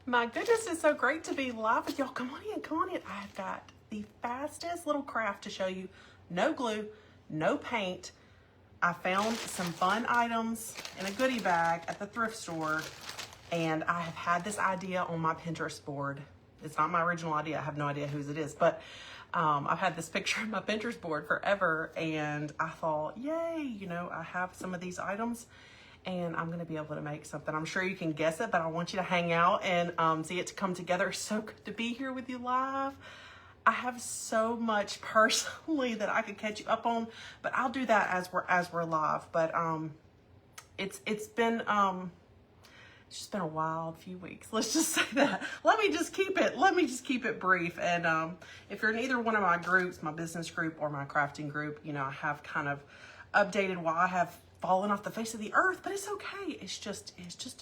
My goodness, it's so great to be live with y'all. Come on in, come on in. I've got the fastest little craft to show you. No glue, no paint. I found some fun items in a goodie bag at the thrift store, and I have had this idea on my Pinterest board. It's not my original idea. I have no idea whose it is, but I've had this picture on my Pinterest board forever, and I thought, yay, you know, I have some of these items and I'm gonna be able to make something. I'm sure you can guess it, but I want you to hang out and see it to come together. It's so good to be here with you live. I have so much personally that I could catch you up on, but I'll do that as we're live. But it's just been a wild few weeks. Let's just say that. Let me just keep it brief. And if you're in either one of my groups, my business group or my crafting group, you know, I have kind of updated why I have fallen off the face of the earth, but it's okay. It's just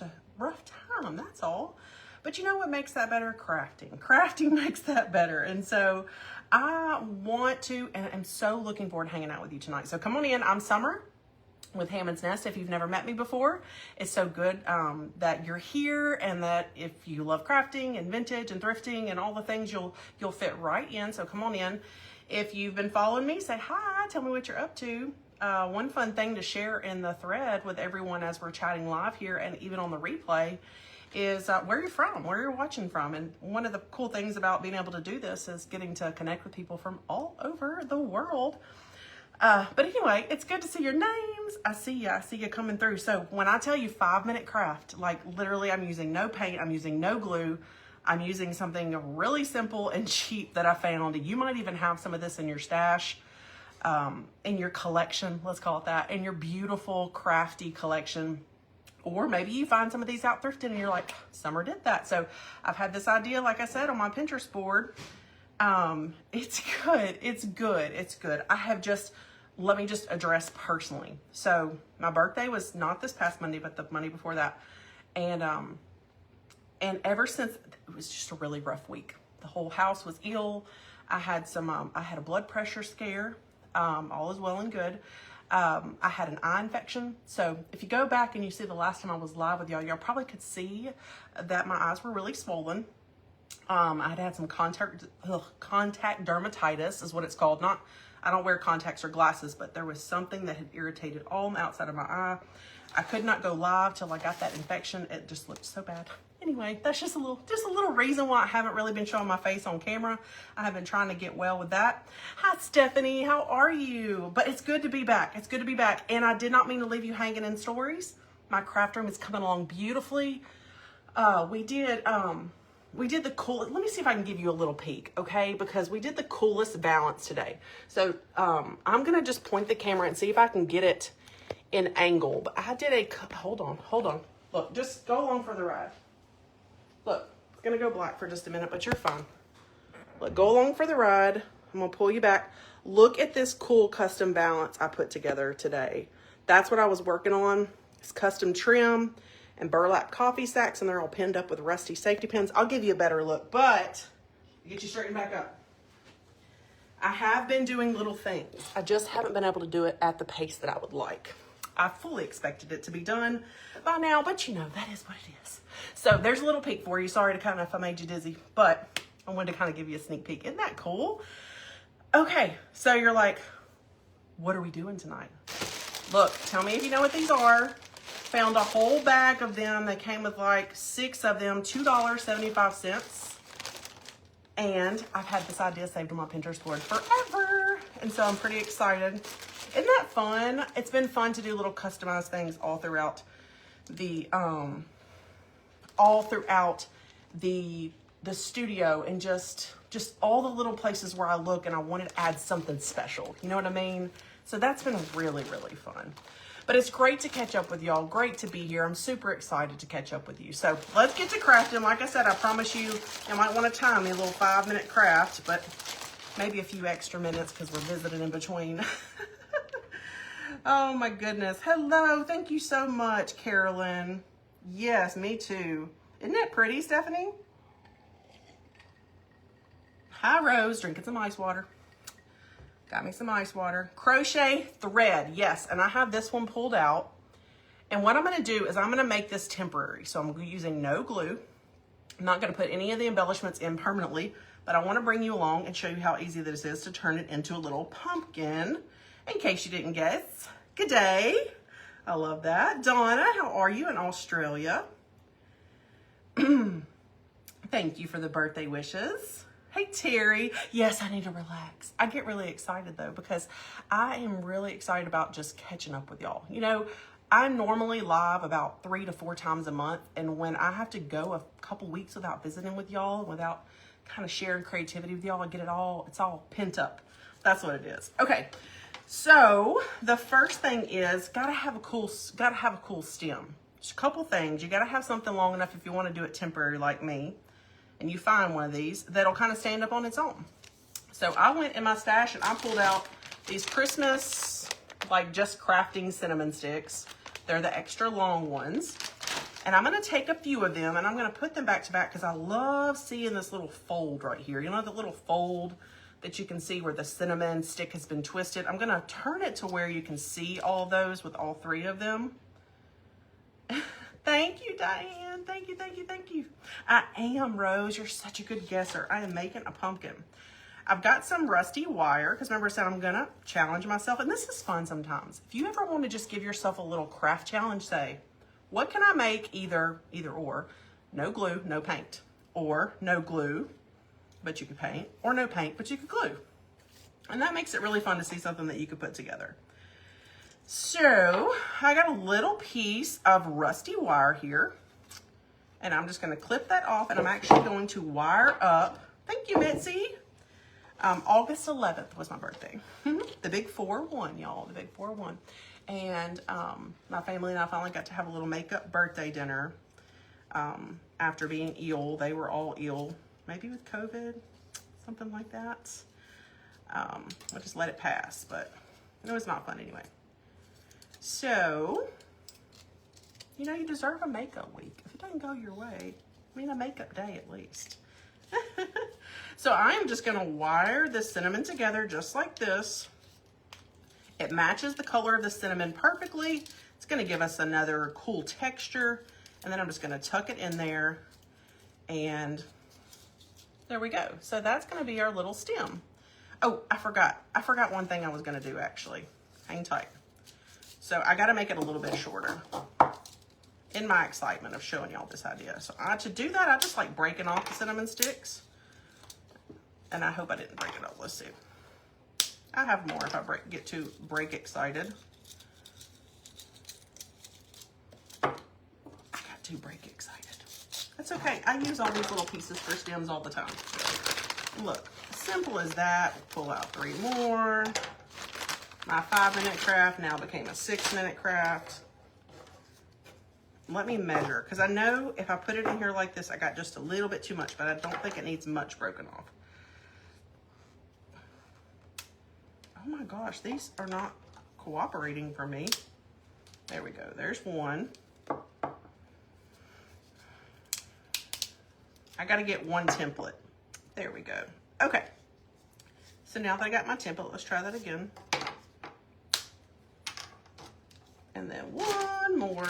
a rough time, that's all. But you know what makes that better? Crafting. Crafting makes that better. And so I want to, and I'm so looking forward to hanging out with you tonight. So come on in. I'm Summer with Hammond's Nest. If you've never met me before, it's so good that you're here, and that if you love crafting and vintage and thrifting and all the things, you'll fit right in. So come on in. If you've been following me, say hi, tell me what you're up to. One fun thing to share in the thread with everyone as we're chatting live here and even on the replay is where you're from, where you're watching from. And one of the cool things about being able to do this is getting to connect with people from all over the world. But anyway, it's good to see your names. I see you coming through. So when I tell you 5-minute craft, like literally I'm using no paint, I'm using no glue, I'm using something really simple and cheap that I found. You might even have some of this in your stash, in your collection, let's call it that, in your beautiful crafty collection. Or maybe you find some of these out thrifted and you're like, Summer did that. So I've had this idea, like I said, on my Pinterest board. It's good. It's good. It's good. Let me just address personally. So my birthday was not this past Monday, but the Monday before that. And ever since, it was just a really rough week. The whole house was ill. I had a blood pressure scare. All is well and good. I had an eye infection. So if you go back and you see the last time I was live with y'all probably could see that my eyes were really swollen. I had some contact dermatitis is what it's called. I don't wear contacts or glasses, but there was something that had irritated all the outside of my eye. I could not go live till I got that infection. It just looked so bad. Anyway, that's just a little reason why I haven't really been showing my face on camera. I have been trying to get well with that. Hi, Stephanie. How are you? But it's good to be back. It's good to be back. And I did not mean to leave you hanging in stories. My craft room is coming along beautifully. We did the cool, let me see if I can give you a little peek, okay? Because we did the coolest balance today. So I'm gonna just point the camera and see if I can get it in angle. But I did hold on. Look, just go along for the ride. Look, it's gonna go black for just a minute, but you're fine. Look, go along for the ride. I'm gonna pull you back. Look at this cool custom balance I put together today. That's what I was working on. It's custom trim and burlap coffee sacks, and they're all pinned up with rusty safety pins. I'll give you a better look, but get you straightened back up. I have been doing little things. I just haven't been able to do it at the pace that I would like. I fully expected it to be done by now, but you know, that is what it is. So there's a little peek for you. Sorry to kind of, if I made you dizzy, but I wanted to kind of give you a sneak peek. Isn't that cool? Okay, so you're like, what are we doing tonight? Look, tell me if you know what these are. Found a whole bag of them. They came with like 6 of them, $2.75. And I've had this idea saved on my Pinterest board forever. And so I'm pretty excited. Isn't that fun? It's been fun to do little customized things all throughout the studio, and just all the little places where I look and I wanted to add something special. You know what I mean? So that's been really, really fun. But it's great to catch up with y'all. Great to be here. I'm super excited to catch up with you. So let's get to crafting. Like I said, I promise you might want to time me a little 5-minute craft, but maybe a few extra minutes because we're visiting in between. Oh my goodness. Hello. Thank you so much, Carolyn. Yes, me too. Isn't that pretty, Stephanie? Hi, Rose. Drinking some ice water. Got me some ice water. Crochet thread. Yes, and I have this one pulled out. And what I'm going to do is I'm going to make this temporary. So I'm using no glue, I'm not going to put any of the embellishments in permanently, but I want to bring you along and show you how easy this is to turn it into a little pumpkin. In case you didn't guess, good day. I love that. Donna, how are you in Australia? Thank you for the birthday wishes. Hey, Terry. Yes, I need to relax. I get really excited though, because I am really excited about just catching up with y'all. You know, I normally live about 3 to 4 times a month. And when I have to go a couple weeks without visiting with y'all, without kind of sharing creativity with y'all, I get it all, it's all pent up. That's what it is. Okay. So the first thing is gotta have a cool stem. Just a couple things. You gotta have something long enough if you want to do it temporary like me. And you find one of these that'll kind of stand up on its own. So I went in my stash and I pulled out these Christmas, like just crafting cinnamon sticks. They're the extra long ones. And I'm going to take a few of them and I'm going to put them back to back because I love seeing this little fold right here. You know, the little fold that you can see where the cinnamon stick has been twisted. I'm going to turn it to where you can see all those with all 3 of them. Thank you, Diane. Thank you, thank you, thank you. I am, Rose. You're such a good guesser. I am making a pumpkin. I've got some rusty wire because remember I said I'm going to challenge myself. And this is fun sometimes. If you ever want to just give yourself a little craft challenge, say, what can I make either or, no glue, no paint, or no glue, but you could paint, or no paint, but you could glue. And that makes it really fun to see something that you could put together. So I got a little piece of rusty wire here and I'm just going to clip that off and I'm actually going to wire up. Thank you, Mitzi. August 11th was my birthday. The big 4-1, y'all, the big 4-1. And my family and I finally got to have a little makeup birthday dinner after being ill. They were all ill, maybe with COVID, something like that. I just let it pass, but it was not fun anyway. So, you know, you deserve a makeup week. If it doesn't go your way, I mean a makeup day at least. So I am just gonna wire this cinnamon together just like this. It matches the color of the cinnamon perfectly. It's gonna give us another cool texture. And then I'm just gonna tuck it in there and there we go. So that's gonna be our little stem. Oh, I forgot one thing I was gonna do actually. Hang tight. So I got to make it a little bit shorter in my excitement of showing y'all this idea. So to do that, I just like breaking off the cinnamon sticks. And I hope I didn't break it up. Let's see. I have more if I get too break excited. I got too break excited. That's okay. I use all these little pieces for stems all the time. Look, simple as that. Pull out 3 more. My 5-minute craft now became a 6-minute craft. Let me measure, because I know if I put it in here like this, I got just a little bit too much, but I don't think it needs much broken off. Oh my gosh, these are not cooperating for me. There we go, there's one. I gotta get one template. There we go. Okay, so now that I got my template, let's try that again. And then one more.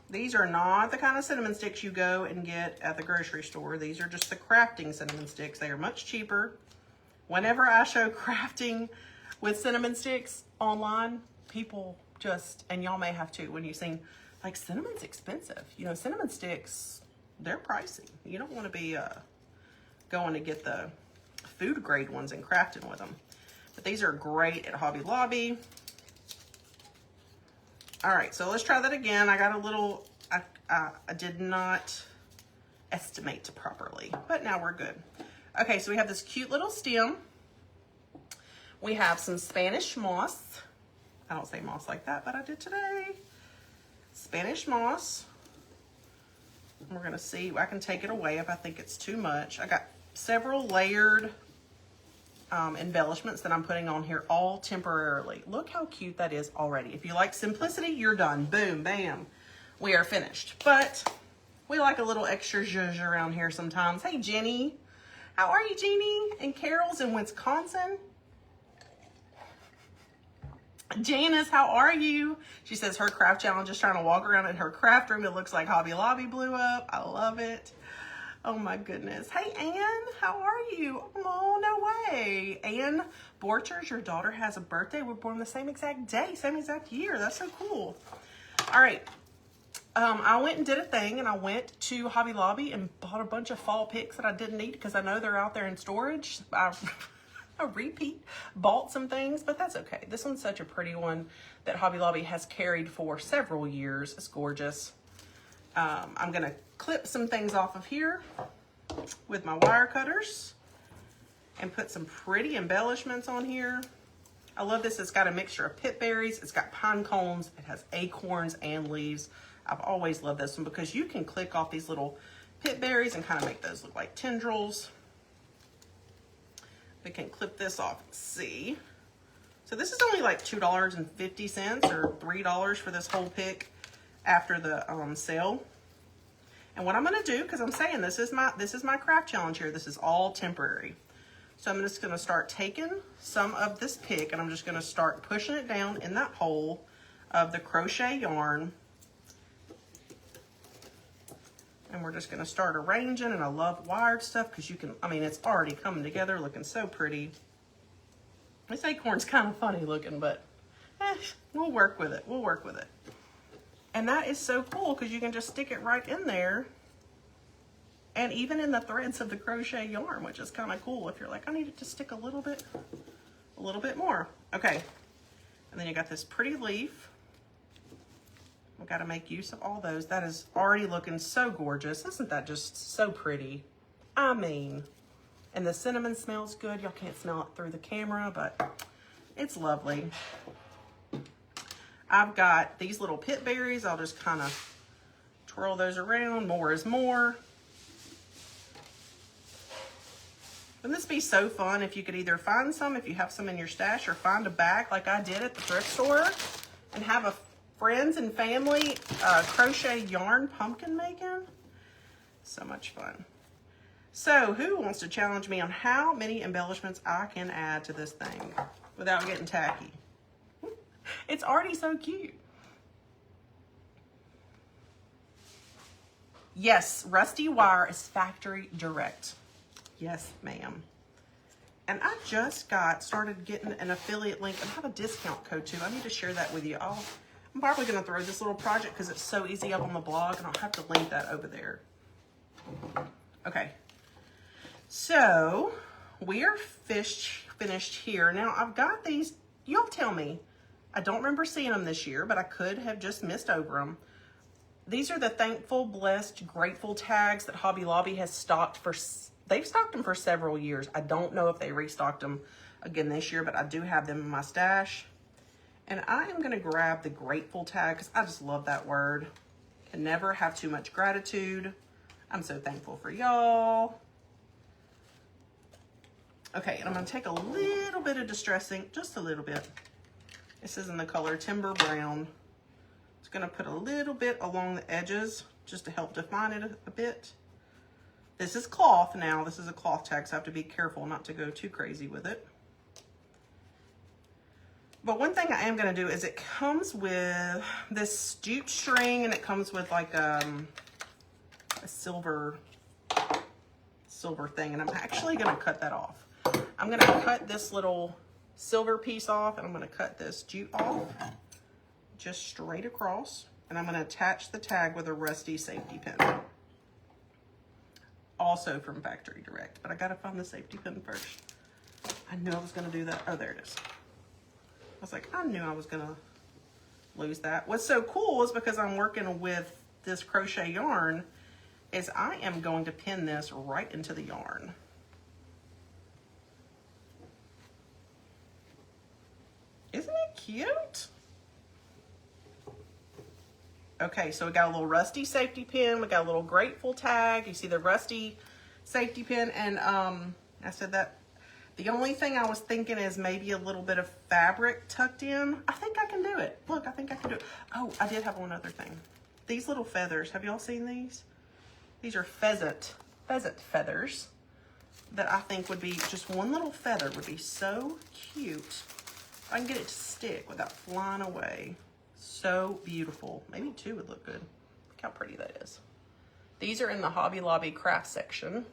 These are not the kind of cinnamon sticks you go and get at the grocery store. These are just the crafting cinnamon sticks. They are much cheaper. Whenever I show crafting with cinnamon sticks online, people just, and y'all may have too, when you've seen, like, cinnamon's expensive. You know, cinnamon sticks, they're pricey. You don't want to be going to get the food grade ones and crafting with them. But these are great at Hobby Lobby. All right, so let's try that again. I got a little, I did not estimate properly, but now we're good. Okay, so we have this cute little stem. We have some Spanish moss. I don't say moss like that, but I did today. Spanish moss. We're gonna see, I can take it away if I think it's too much. I got several layered embellishments that I'm putting on here all temporarily. Look how cute that is already. If you like simplicity, you're done. Boom, bam, we are finished. But we like a little extra zhuzh around here sometimes. Hey, Jenny. How are you, Jeannie? And Carol's in Wisconsin. Janice, how are you? She says her craft challenge is trying to walk around in her craft room. It looks like Hobby Lobby blew up. I love it. Oh my goodness. Hey, Ann, how are you? Oh, no way. Ann Borchers, your daughter has a birthday. We're born the same exact day, same exact year. That's so cool. All right. I went and did a thing, and I went to Hobby Lobby and bought a bunch of fall picks that I didn't need because I know they're out there in storage. I bought some things, but that's okay. This one's such a pretty one that Hobby Lobby has carried for several years. It's gorgeous. I'm going to clip some things off of here with my wire cutters and put some pretty embellishments on here. I love this. It's got a mixture of pip berries. It's got pine cones. It has acorns and leaves. I've always loved this one because you can click off these little pip berries and kind of make those look like tendrils. We can clip this off and see. So this is only like $2.50 or $3 for this whole pick after the sale. And what I'm going to do, because I'm saying this is my craft challenge here. This is all temporary. So I'm just going to start taking some of this pick and I'm just going to start pushing it down in that hole of the crochet yarn. And we're just going to start arranging, and I love wired stuff because you can, I mean, it's already coming together looking so pretty. This acorn's kind of funny looking, but we'll work with it. We'll work with it. And that is so cool because you can just stick it right in there. And even in the threads of the crochet yarn, which is kind of cool if you're like, I need it to stick a little bit more. Okay. And then you got this pretty leaf. We've got to make use of all those. That is already looking so gorgeous. Isn't that just so pretty? I mean, and the cinnamon smells good. Y'all can't smell it through the camera, but it's lovely. I've got these little pip berries. I'll just kind of twirl those around. More is more. Wouldn't this be so fun if you could either find some, if you have some in your stash, or find a bag like I did at the thrift store and have a friends and family crochet yarn pumpkin making? So much fun. So who wants to challenge me on how many embellishments I can add to this thing without getting tacky? It's already so cute. Yes, Rusty Wire is factory direct. Yes, ma'am. And I just started getting an affiliate link and have a discount code too. I need to share that with you all. I'm probably going to throw this little project because it's so easy up on the blog, and I'll have to link that over there. Okay. So we are finished here. Now I've got these, y'all tell me, I don't remember seeing them this year, but I could have just missed over them. These are the Thankful, Blessed, Grateful tags that Hobby Lobby has stocked they've stocked them for several years. I don't know if they restocked them again this year, but I do have them in my stash. And I am going to grab the grateful tag because I just love that word. Can never have too much gratitude. I'm so thankful for y'all. Okay, and I'm going to take a little bit of distressing, just a little bit. This is in the color Timber Brown. It's going to put a little bit along the edges just to help define it a bit. This is cloth now. This is a cloth tag, so I have to be careful not to go too crazy with it. But one thing I am going to do is it comes with this jute string, and it comes with like a silver thing, and I'm actually going to cut that off. I'm going to cut this little silver piece off, and I'm going to cut this jute off just straight across, and I'm going to attach the tag with a Rusty safety pin. Also from Factory Direct, but I got to find the safety pin first. I knew I was going to do that. Oh, there it is. I was like, I knew I was gonna lose that. What's so cool is because I'm working with this crochet yarn is I am going to pin this right into the yarn. Isn't it cute? Okay, so we got a little Rusty safety pin. We got a little grateful tag. You see the Rusty safety pin, and I said that. The only thing I was thinking is maybe a little bit of fabric tucked in. I think I can do it. Look, I think I can do it. Oh, I did have one other thing. These little feathers, have y'all seen these? These are pheasant feathers that I think would be, just one little feather would be so cute I can get it to stick without flying away. So beautiful. Maybe 2 would look good. Look how pretty that is. These are in the Hobby Lobby craft section.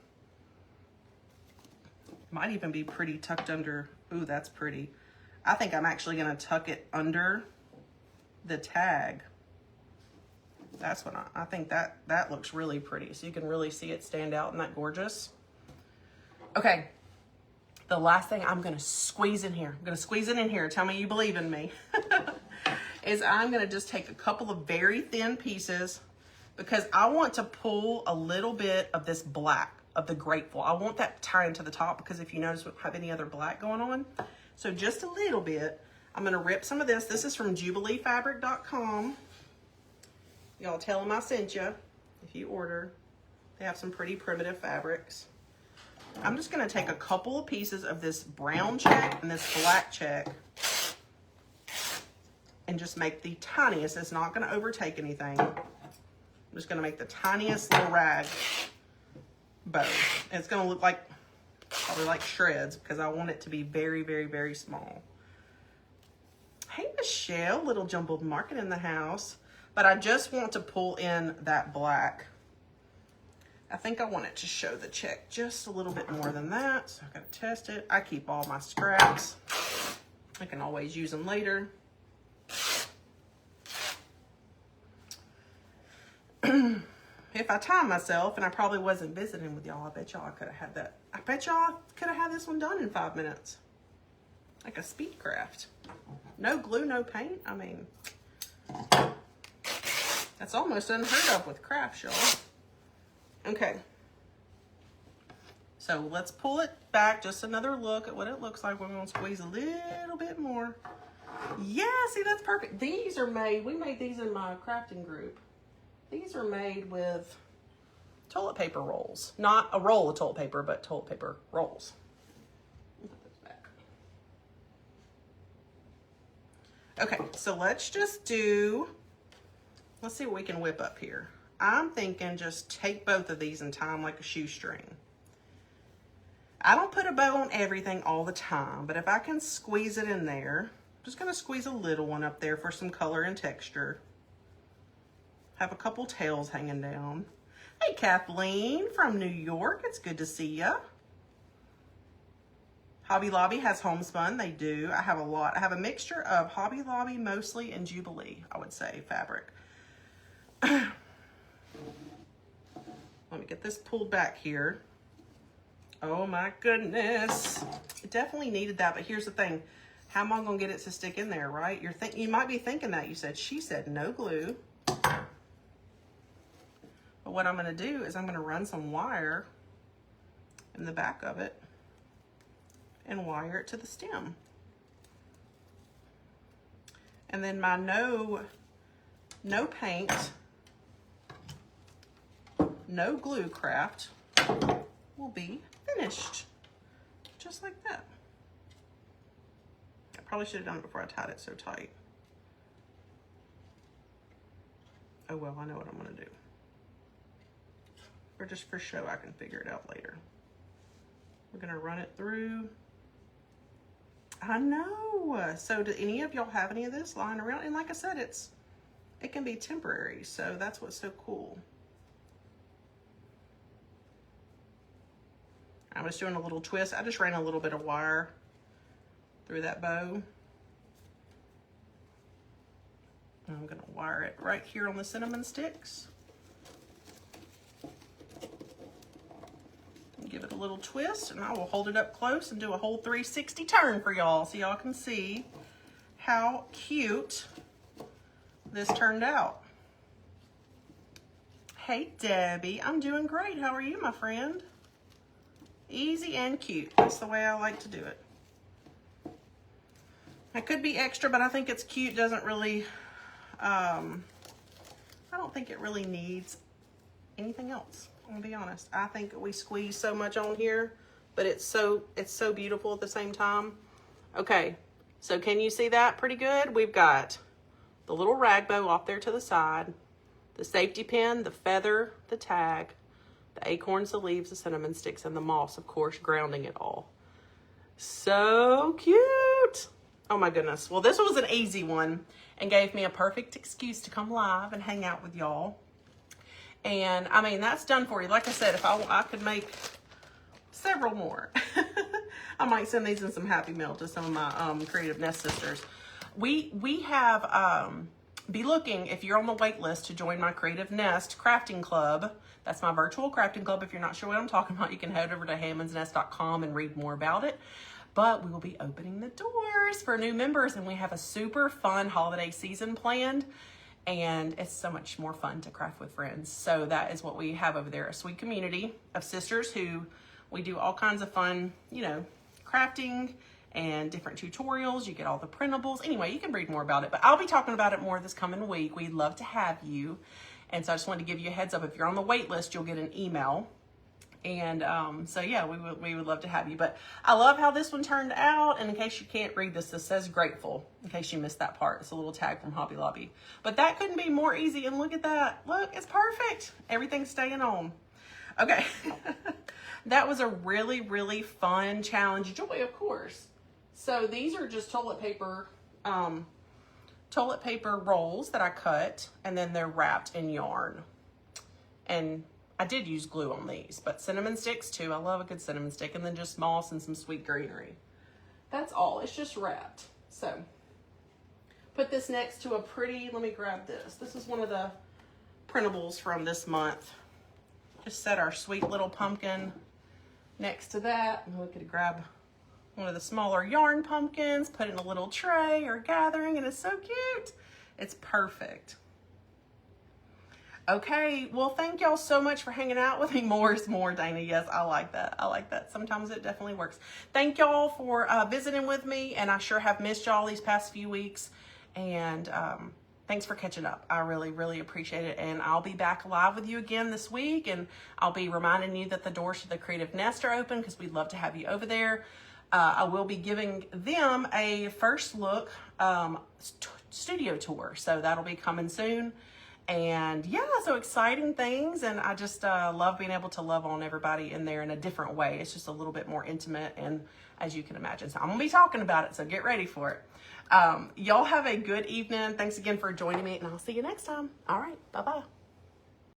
Might even be pretty tucked under. Ooh, that's pretty. I think I'm actually gonna tuck it under the tag. That's what I think that looks really pretty. So you can really see it stand out. Isn't that gorgeous? Okay. The last thing I'm gonna squeeze in here. I'm gonna squeeze it in here. Tell me you believe in me. Is I'm gonna just take a couple of very thin pieces because I want to pull a little bit of this black of the grateful. I want that tied into the top because if you notice we don't have any other black going on. So just a little bit. I'm gonna rip some of this. This is from JubileeFabric.com. Y'all tell them I sent you if you order. They have some pretty primitive fabrics. I'm just gonna take a couple of pieces of this brown check and this black check and just make the tiniest. It's not gonna overtake anything. I'm just gonna make the tiniest little rag bow. It's gonna look like, probably like shreds because I want it to be very, very, very small. Hey, Michelle, little jumbled market in the house. But I just want to pull in that black. I think I want it to show the check just a little bit more than that. So I gotta test it. I keep all my scraps. I can always use them later. If I time myself, and I probably wasn't visiting with y'all, I bet y'all I could have had that. I bet y'all could have had this one done in 5 minutes. Like a speed craft. No glue, no paint. I mean, that's almost unheard of with crafts, y'all. Okay. So let's pull it back. Just another look at what it looks like. We're going to squeeze a little bit more. Yeah, see, that's perfect. These are made, we made these in my crafting group. These are made with toilet paper rolls. Not a roll of toilet paper, but toilet paper rolls. Okay, so let's just do, let's see what we can whip up here. I'm thinking just take both of these and tie them like a shoestring. I don't put a bow on everything all the time, but if I can squeeze it in there, I'm just gonna squeeze a little one up there for some color and texture. Have a couple tails hanging down. Hey, Kathleen from New York, it's good to see ya. Hobby Lobby has homespun, they do. I have a lot. I have a mixture of Hobby Lobby mostly and Jubilee, I would say, fabric. Let me get this pulled back here. Oh my goodness. It definitely needed that, but here's the thing. How am I gonna get it to stick in there, right? You might be thinking that. She said no glue. But what I'm gonna do is I'm gonna run some wire in the back of it and wire it to the stem. And then my no paint, no glue craft will be finished. Just like that. I probably should have done it before I tied it so tight. Oh well, I know what I'm gonna do. Or just for show, I can figure it out later. We're gonna run it through. I know. So do any of y'all have any of this lying around? And like I said, it can be temporary. So that's what's so cool. I was doing a little twist. I just ran a little bit of wire through that bow. And I'm gonna wire it right here on the cinnamon sticks. Give it a little twist, and I will hold it up close and do a whole 360 turn for y'all so y'all can see how cute this turned out. Hey Debbie, I'm doing great. How are you, my friend? Easy and cute. That's the way I like to do it. I could be extra, but I think it's cute. Doesn't really, I don't think it really needs anything else. I'm gonna be honest. I think we squeeze so much on here, but it's so beautiful at the same time. Okay, so can you see that pretty good? We've got the little rag bow off there to the side, the safety pin, the feather, the tag, the acorns, the leaves, the cinnamon sticks, and the moss, of course, grounding it all. So cute. Oh my goodness. Well, this was an easy one and gave me a perfect excuse to come live and hang out with y'all. And I mean, that's done for you. Like I said, if I could make several more. I might send these in some Happy Mail to some of my Creative Nest sisters. We have, be looking, if you're on the wait list, to join my Creative Nest crafting club. That's my virtual crafting club. If you're not sure what I'm talking about, you can head over to hammondsnest.com and read more about it. But we will be opening the doors for new members, and we have a super fun holiday season planned. And it's so much more fun to craft with friends. So that is what we have over there, a sweet community of sisters who we do all kinds of fun, you know, crafting and different tutorials. You get all the printables. Anyway, you can read more about it, but I'll be talking about it more this coming week. We'd love to have you. And so I just wanted to give you a heads up. If you're on the wait list, you'll get an email. And so yeah, we would love to have you. But I love how this one turned out. And in case you can't read this, this says grateful, in case you missed that part. It's a little tag from Hobby Lobby. But that couldn't be more easy. And look at that. Look, it's perfect. Everything's staying on. Okay. That was a really, really fun challenge. Joy, of course. So these are just toilet paper rolls that I cut, and then they're wrapped in yarn. And I did use glue on these, but cinnamon sticks too. I love a good cinnamon stick, and then just moss and some sweet greenery. That's all. It's just wrapped. So put this next to a pretty, let me grab this. This is one of the printables from this month. Just set our sweet little pumpkin next to that. And we could grab one of the smaller yarn pumpkins, put it in a little tray or gathering, and it's so cute. It's perfect. Okay, well, thank y'all so much for hanging out with me. More is more, Dana. Yes, I like that. I like that. Sometimes it definitely works. Thank y'all for visiting with me, and I sure have missed y'all these past few weeks. And thanks for catching up. I really, really appreciate it. And I'll be back live with you again this week, and I'll be reminding you that the doors to the Creative Nest are open because we'd love to have you over there. I will be giving them a first look studio tour, so that'll be coming soon. And yeah, so exciting things. And I just love being able to love on everybody in there in a different way. It's just a little bit more intimate, and as you can imagine. So I'm gonna be talking about it, so get ready for it. Y'all have a good evening. Thanks again for joining me, and I'll see you next time. All right, bye-bye.